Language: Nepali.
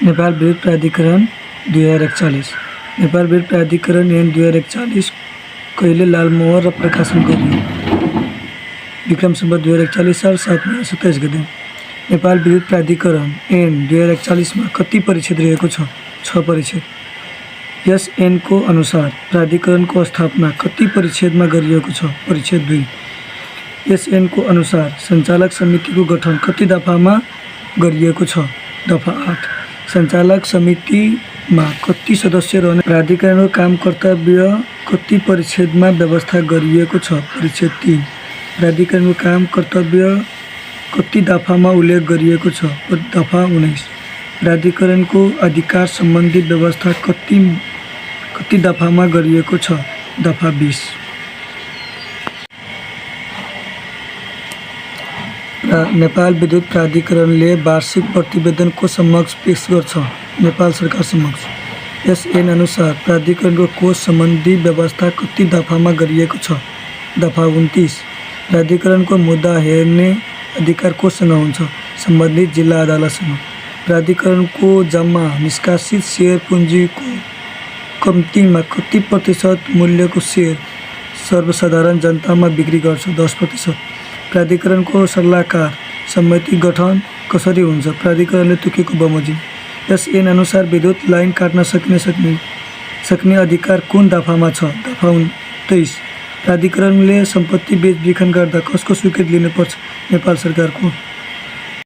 नेपाल विद्युत प्राधिकरण 2041। नेपाल विद्युत प्राधिकरण ऐन 2041 कहिले लालमोहर र प्रकाशन गरियो? विक्रम सम्वत 2041 साल 7 महिना 27 गते। नेपाल विद्युत प्राधिकरण ऐन 2041 में कति परिच्छेद रहेको छ? 6 परिच्छेद। यस ऐनको अनुसार प्राधिकरणको स्थापना कति परिच्छेदमा गरिएको छ? परिच्छेद 2। यस ऐनको अनुसार सञ्चालक समितिको गठन कति दफामा गरिएको छ? दफा 8। सञ्चालक समितिमा कति सदस्य रहने? प्राधिकरणको काम कर्तव्य कति परिच्छेदमा व्यवस्था गरिएको छ? परिच्छेद 3। प्राधिकरणको काम कर्तव्य कति दफामा उल्लेख गरिएको छ? दफा 19। प्राधिकरणको अधिकार सम्बन्धी व्यवस्था कति दफामा गरिएको छ? दफा 20। नेपाल विद्युत प्राधिकरणले वार्षिक प्रतिवेदन को समक्ष पेश गर्छ? नेपाल सरकार समक्ष। यस ऐन अनुसार प्राधिकरणको कोष सम्बन्धी व्यवस्था कति दफामा गरिएको छ? दफा 29। प्राधिकरणको मुद्दा हेर्ने अधिकार कोसँग हुन्छ? सम्बन्धित जिल्ला अदालतसँग। प्राधिकरणको जम्मा निष्कासित शेयर पुँजीको कम्तीमा कति प्रतिशत मूल्यको शेयर सर्वसाधारण जनतामा बिक्री गर्छ? 10%। प्राधिकरणको सल्लाहकार समिति गठन कसरी हुन्छ? प्राधिकरणले तोकेको बमोजिम। यस ऐन अनुसार विद्युत लाइन काट्न सक्ने अधिकार कुन दफामा छ? दफा 23। प्राधिकरणले सम्पत्ति बेचबिखन गर्दा कसको स्वीकृति लिनुपर्छ? नेपाल सरकारको।